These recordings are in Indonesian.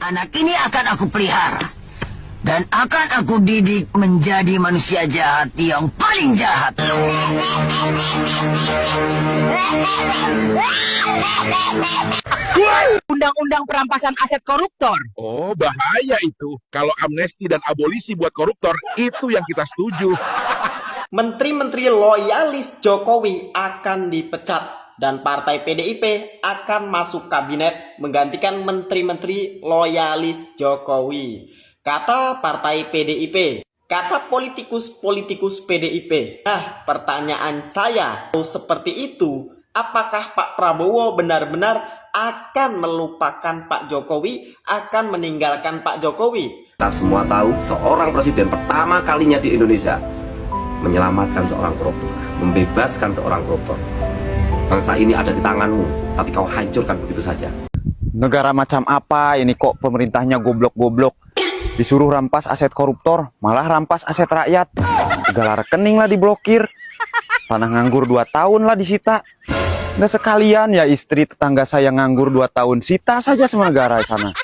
Anak ini akan aku pelihara dan akan aku didik menjadi manusia jahat yang paling jahat. Undang-undang perampasan aset koruptor. Oh, bahaya itu. Kalau amnesti dan abolisi buat koruptor, itu yang kita setuju. Menteri-menteri loyalis Jokowi akan dipecat dan partai PDIP akan masuk kabinet menggantikan menteri-menteri loyalis Jokowi. Kata partai PDIP, kata politikus-politikus PDIP. Nah, pertanyaan saya, seperti itu, apakah Pak Prabowo benar-benar akan melupakan Pak Jokowi, akan meninggalkan Pak Jokowi? Kita semua tahu seorang presiden pertama kalinya di Indonesia menyelamatkan seorang koruptor, membebaskan seorang koruptor. Bangsa ini ada di tanganmu, tapi kau hancurkan begitu saja. Negara macam apa ini kok pemerintahnya goblok-goblok? Disuruh rampas aset koruptor, malah rampas aset rakyat. Segala rekening lah diblokir. Tanah nganggur 2 tahun lah disita. Nggak sekalian ya istri tetangga saya nganggur 2 tahun, sita saja semua negara di sana.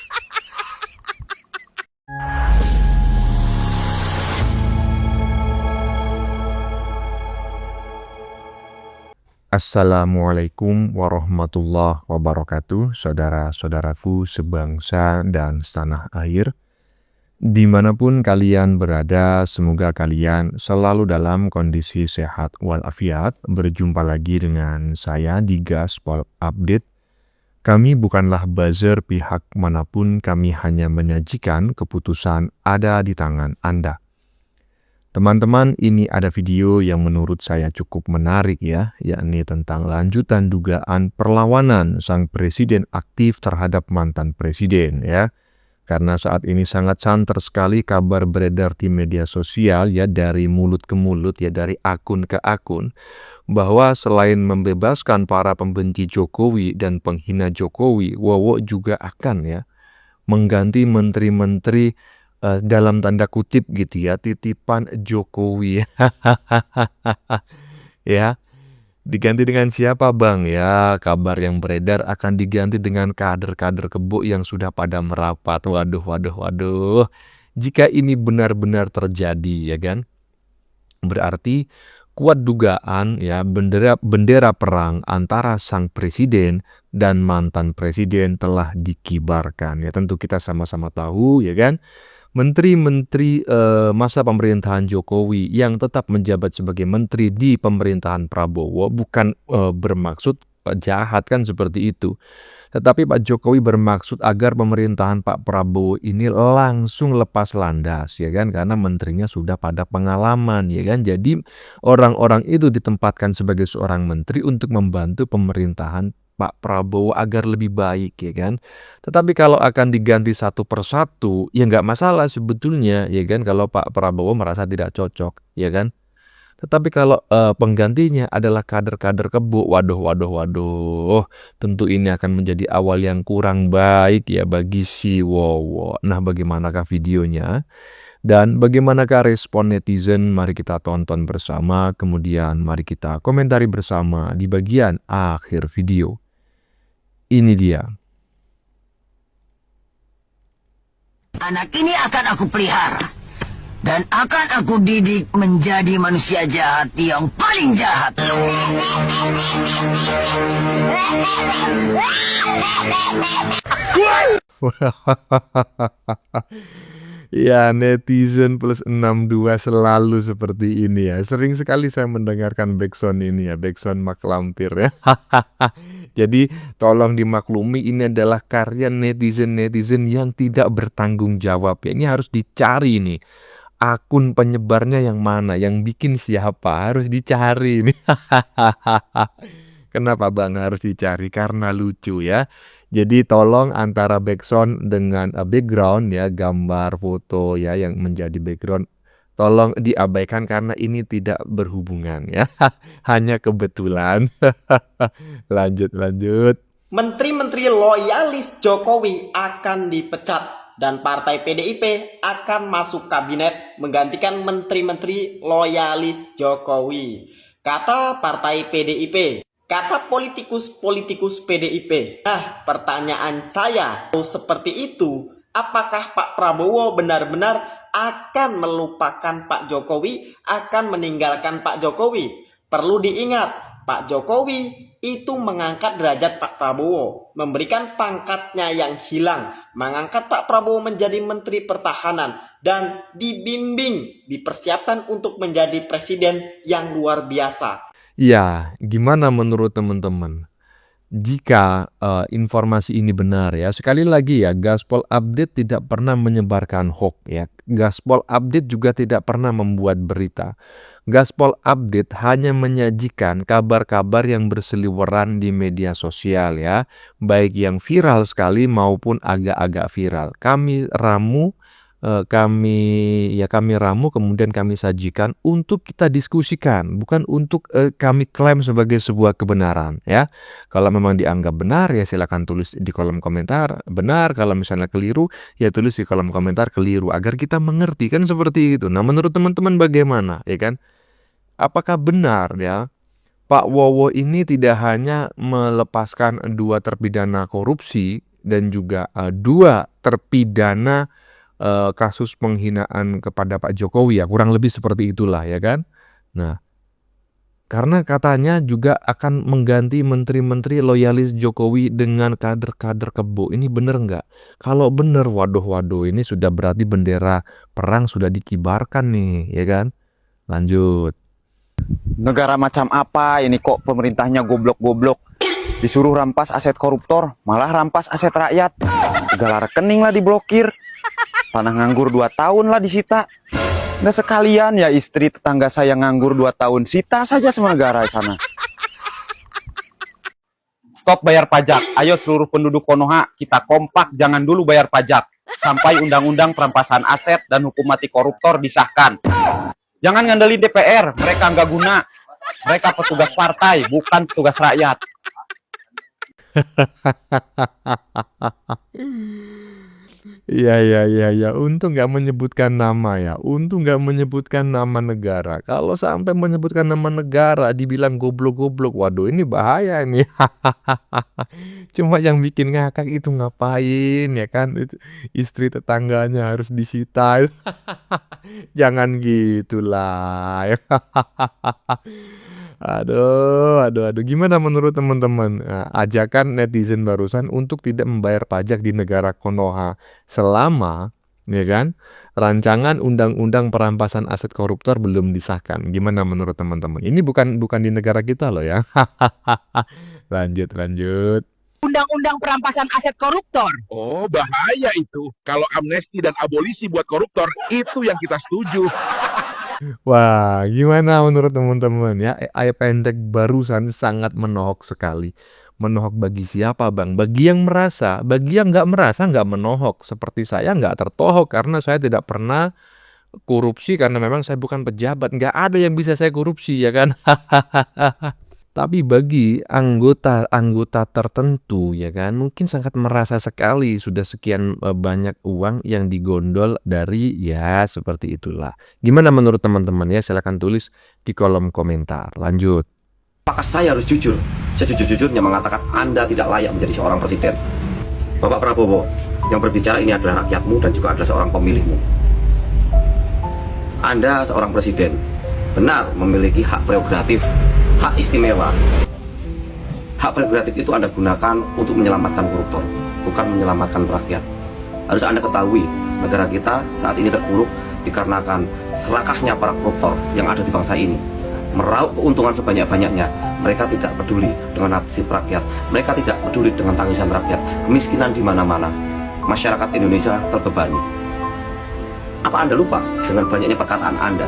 Assalamualaikum warahmatullahi wabarakatuh, saudara-saudaraku sebangsa dan setanah air. Dimanapun kalian berada, semoga kalian selalu dalam kondisi sehat walafiat. Berjumpa lagi dengan saya di Gaspol Update. Kami bukanlah buzzer pihak manapun, kami hanya menyajikan keputusan ada di tangan Anda. Teman-teman, ini ada video yang menurut saya cukup menarik ya, yakni tentang lanjutan dugaan perlawanan sang presiden aktif terhadap mantan presiden ya. Karena saat ini sangat santer sekali kabar beredar di media sosial ya, dari mulut ke mulut ya, dari akun ke akun, bahwa selain membebaskan para pembenci Jokowi dan penghina Jokowi, Wowo juga akan ya mengganti menteri-menteri dalam tanda kutip gitu ya, titipan Jokowi. Ya, diganti dengan siapa bang? Ya, kabar yang beredar akan diganti dengan kader-kader kebo yang sudah pada merapat. Waduh. Jika ini benar-benar terjadi ya kan, berarti kuat dugaan ya, bendera perang antara sang presiden dan mantan presiden telah dikibarkan. Ya tentu kita sama-sama tahu ya kan, menteri-menteri masa pemerintahan Jokowi yang tetap menjabat sebagai menteri di pemerintahan Prabowo bukan bermaksud jahat kan seperti itu. Tetapi Pak Jokowi bermaksud agar pemerintahan Pak Prabowo ini langsung lepas landas ya kan, karena menterinya sudah pada pengalaman ya kan. Jadi orang-orang itu ditempatkan sebagai seorang menteri untuk membantu pemerintahan Pak Prabowo agar lebih baik ya kan. Tetapi kalau akan diganti satu persatu ya nggak masalah sebetulnya ya kan, kalau Pak Prabowo merasa tidak cocok ya kan. Tetapi kalau penggantinya adalah kader-kader kebo, waduh, tentu ini akan menjadi awal yang kurang baik ya bagi si Wowo. Nah, bagaimanakah videonya? Dan bagaimanakah respon netizen? Mari kita tonton bersama, kemudian mari kita komentari bersama di bagian akhir video. Ini dia. Anak ini akan aku pelihara dan akan aku didik menjadi manusia jahat yang paling jahat. Ya, netizen plus 62 selalu seperti ini ya. Sering sekali saya mendengarkan backsound ini ya, backsound Mak Lampir ya. Jadi tolong dimaklumi, ini adalah karya netizen-netizen yang tidak bertanggung jawab ya. Ini harus dicari nih, akun penyebarnya yang mana, yang bikin siapa, harus dicari nih. Kenapa bang harus dicari? Karena lucu ya. Jadi tolong antara backsound dengan background ya, gambar foto ya yang menjadi background, tolong diabaikan karena ini tidak berhubungan ya. Hanya kebetulan. Lanjut. Menteri-menteri loyalis Jokowi akan dipecat dan partai PDIP akan masuk kabinet menggantikan menteri-menteri loyalis Jokowi. Kata partai PDIP, kata politikus-politikus PDIP. Nah, pertanyaan saya, seperti itu, Apakah Pak Prabowo benar-benar akan melupakan Pak Jokowi, akan meninggalkan Pak Jokowi? Perlu diingat, Pak Jokowi itu mengangkat derajat Pak Prabowo, memberikan pangkatnya yang hilang, mengangkat Pak Prabowo menjadi Menteri Pertahanan, dan dibimbing, dipersiapkan untuk menjadi presiden yang luar biasa. Ya, gimana menurut teman-teman? Jika informasi ini benar ya, sekali lagi ya, Gaspol Update tidak pernah menyebarkan hoax ya. Gaspol Update juga tidak pernah membuat berita. Gaspol Update hanya menyajikan kabar-kabar yang berseliweran di media sosial ya, baik yang viral sekali maupun agak-agak viral. Kami ramu kemudian kami sajikan untuk kita diskusikan, bukan untuk kami klaim sebagai sebuah kebenaran ya. Kalau memang dianggap benar ya silakan tulis di kolom komentar benar, kalau misalnya keliru ya tulis di kolom komentar keliru agar kita mengerti, kan seperti itu. Nah, menurut teman-teman bagaimana ya kan? Apakah benar ya Pak Wowo ini tidak hanya melepaskan 2 terpidana korupsi dan juga 2 terpidana kasus penghinaan kepada Pak Jokowi ya, kurang lebih seperti itulah ya kan. Nah, karena katanya juga akan mengganti menteri-menteri loyalis Jokowi dengan kader-kader kebo. Ini bener nggak? Kalau bener, waduh, ini sudah berarti bendera perang sudah dikibarkan nih, ya kan? Lanjut. Negara macam apa ini kok pemerintahnya goblok-goblok? Disuruh rampas aset koruptor, malah rampas aset rakyat. Segala rekening lah diblokir. Tanah nganggur 2 tahun lah disita. Nggak sekalian ya istri tetangga saya nganggur 2 tahun. Sita saja semua negara di sana. Stop bayar pajak. Ayo seluruh penduduk Konoha, kita kompak jangan dulu bayar pajak. Sampai undang-undang perampasan aset dan hukum mati koruptor disahkan. Jangan ngandelin DPR, mereka nggak guna. Mereka petugas partai, bukan petugas rakyat. Iya. Untung nggak menyebutkan nama ya. Untung nggak menyebutkan nama negara. Kalau sampai menyebutkan nama negara, dibilang goblok-goblok. Waduh, ini bahaya nih. Cuma yang bikin ngakak itu ngapain ya kan? Istri tetangganya harus disita. Jangan gitulah. Aduh. Gimana menurut teman-teman? Nah, ajakan netizen barusan untuk tidak membayar pajak di negara Konoha selama, ya kan, rancangan undang-undang perampasan aset koruptor belum disahkan. Gimana menurut teman-teman? Ini bukan di negara kita loh ya. Lanjut. Undang-undang perampasan aset koruptor. Oh, bahaya itu. Kalau amnesti dan abolisi buat koruptor, itu yang kita setuju. Wah, gimana menurut teman-teman ya? AI pendek barusan sangat menohok sekali. Menohok bagi siapa, Bang? Bagi yang merasa, bagi yang nggak merasa nggak menohok. Seperti saya nggak tertohok karena saya tidak pernah korupsi karena memang saya bukan pejabat. Nggak ada yang bisa saya korupsi ya kan? Tapi bagi anggota tertentu ya kan, mungkin sangat merasa sekali sudah sekian banyak uang yang digondol dari ya seperti itulah. Gimana menurut teman-teman ya? Silakan tulis di kolom komentar. Lanjut. Apakah saya harus jujur? Sejujur-jujurnya mengatakan Anda tidak layak menjadi seorang presiden. Bapak Prabowo, yang berbicara ini adalah rakyatmu dan juga adalah seorang pemilihmu. Anda seorang presiden, benar memiliki hak prerogatif, hak istimewa. Hak prerogatif itu Anda gunakan untuk menyelamatkan koruptor, bukan menyelamatkan rakyat. Harus Anda ketahui, negara kita saat ini terpuruk dikarenakan serakahnya para koruptor yang ada di bangsa ini. Meraup keuntungan sebanyak-banyaknya. Mereka tidak peduli dengan nasib rakyat. Mereka tidak peduli dengan tangisan rakyat. Kemiskinan di mana-mana. Masyarakat Indonesia terbebani. Apa Anda lupa dengan banyaknya perkataan Anda?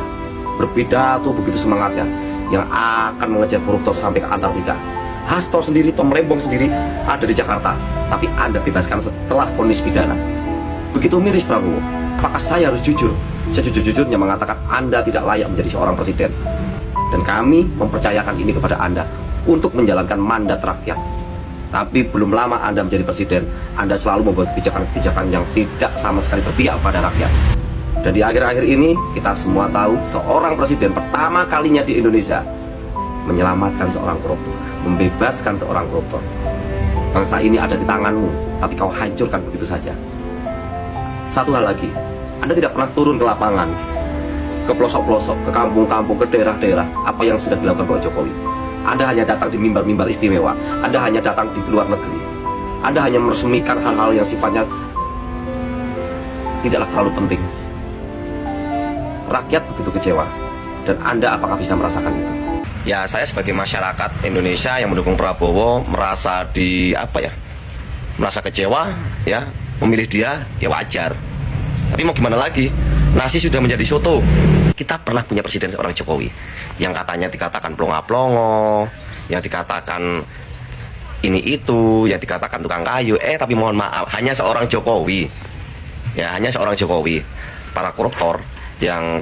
Berpidato begitu semangatnya yang akan mengejar koruptor sampai ke Antartika. Hasto sendiri, Tom Lembong sendiri ada di Jakarta, tapi Anda bebaskan setelah vonis pidana. Begitu miris Prabowo. Apakah saya harus jujur? Sejujur-jujurnya mengatakan Anda tidak layak menjadi seorang presiden. Dan kami mempercayakan ini kepada Anda untuk menjalankan mandat rakyat. Tapi belum lama Anda menjadi presiden, Anda selalu membuat kebijakan-kebijakan yang tidak sama sekali berpihak pada rakyat. Dan di akhir-akhir ini kita semua tahu seorang presiden pertama kalinya di Indonesia menyelamatkan seorang koruptor, membebaskan seorang koruptor. Bangsa ini ada di tanganmu, tapi kau hancurkan begitu saja. Satu hal lagi, Anda tidak pernah turun ke lapangan, ke pelosok-pelosok, ke kampung-kampung, ke daerah-daerah, apa yang sudah dilakukan Pak Jokowi. Anda hanya datang di mimbar-mimbar istimewa, Anda hanya datang di luar negeri, Anda hanya meresmikan hal-hal yang sifatnya tidaklah terlalu penting. Rakyat begitu kecewa, dan Anda apakah bisa merasakan itu? Ya, saya sebagai masyarakat Indonesia yang mendukung Prabowo merasa merasa kecewa, ya, memilih dia, ya wajar. Tapi mau gimana lagi? Nasi sudah menjadi soto. Kita pernah punya presiden seorang Jokowi yang katanya dikatakan plonga-plongo, yang dikatakan ini itu, yang dikatakan tukang kayu. Tapi mohon maaf, hanya seorang Jokowi. Ya, hanya seorang Jokowi. Para koruptor yang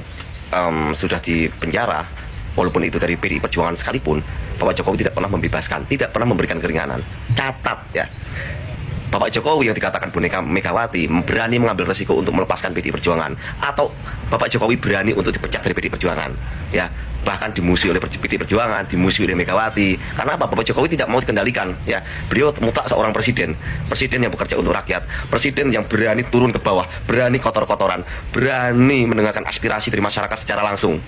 sudah dipenjara, walaupun itu dari PDI Perjuangan sekalipun, Bapak Jokowi tidak pernah membebaskan, tidak pernah memberikan keringanan. Catat ya. Bapak Jokowi yang dikatakan Bu Megawati berani mengambil resiko untuk melepaskan PDI Perjuangan, atau Bapak Jokowi berani untuk dipecat dari PDI Perjuangan, ya, bahkan dimusuhi oleh PDI Perjuangan, dimusuhi oleh Megawati. Karena apa? Bapak Jokowi tidak mau dikendalikan, ya. Beliau mutlak seorang presiden yang bekerja untuk rakyat, presiden yang berani turun ke bawah, berani kotor-kotoran, berani mendengarkan aspirasi dari masyarakat secara langsung.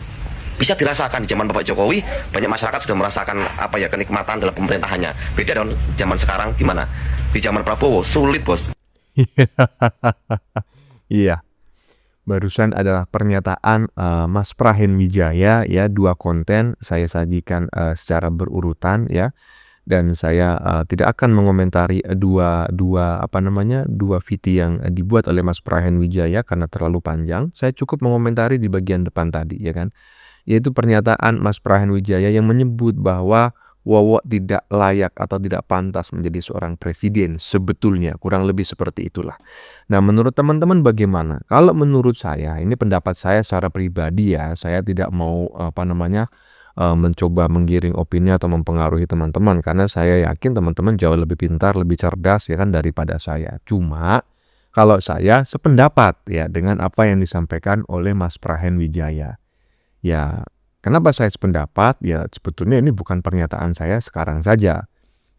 Bisa dirasakan di zaman Bapak Jokowi, banyak masyarakat sudah merasakan kenikmatan dalam pemerintahannya. Beda dengan zaman sekarang, gimana? Di zaman Prabowo sulit, bos. Iya. Barusan adalah pernyataan Mas Prahen Wijaya, ya, 2 konten saya sajikan secara berurutan, ya. Dan saya tidak akan mengomentari dua VT yang dibuat oleh Mas Prahen Wijaya karena terlalu panjang. Saya cukup mengomentari di bagian depan tadi, ya kan. Yaitu pernyataan Mas Prahen Wijaya yang menyebut bahwa Wowo tidak layak atau tidak pantas menjadi seorang presiden. Sebetulnya kurang lebih seperti itulah. Nah, menurut teman-teman bagaimana? Kalau menurut saya, ini pendapat saya secara pribadi, ya, saya tidak mau mencoba menggiring opini atau mempengaruhi teman-teman, karena saya yakin teman-teman jauh lebih pintar, lebih cerdas, ya kan, daripada saya. Cuma kalau saya sependapat, ya, dengan apa yang disampaikan oleh Mas Prahen Wijaya. Ya, kenapa saya sependapat? Ya, sebetulnya ini bukan pernyataan saya sekarang saja.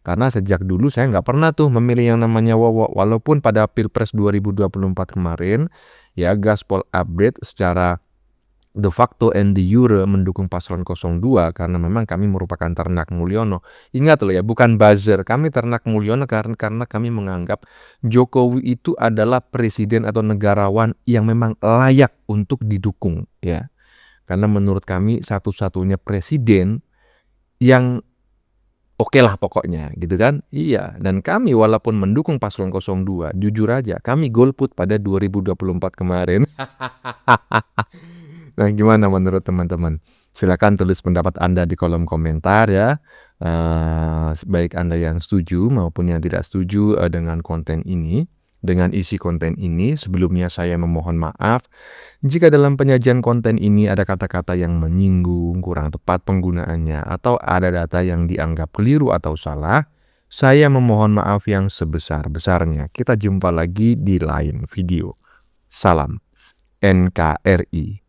Karena sejak dulu saya nggak pernah tuh memilih yang namanya Wowo. Walaupun pada Pilpres 2024 kemarin, ya, Gaspol update secara de facto and de jure mendukung paslon 02 karena memang kami merupakan ternak Mulyono. Ingat loh ya, bukan buzzer. Kami ternak Mulyono karena kami menganggap Jokowi itu adalah presiden atau negarawan yang memang layak untuk didukung, ya. Karena menurut kami satu-satunya presiden yang oke lah pokoknya, gitu kan. Iya, dan kami walaupun mendukung paslon 02, jujur aja kami golput pada 2024 kemarin. Nah, gimana menurut teman-teman? Silakan tulis pendapat Anda di kolom komentar, ya. Baik Anda yang setuju maupun yang tidak setuju dengan konten ini. Dengan isi konten ini, sebelumnya saya memohon maaf jika dalam penyajian konten ini ada kata-kata yang menyinggung, kurang tepat penggunaannya, atau ada data yang dianggap keliru atau salah. Saya memohon maaf yang sebesar-besarnya. Kita jumpa lagi di lain video. Salam NKRI.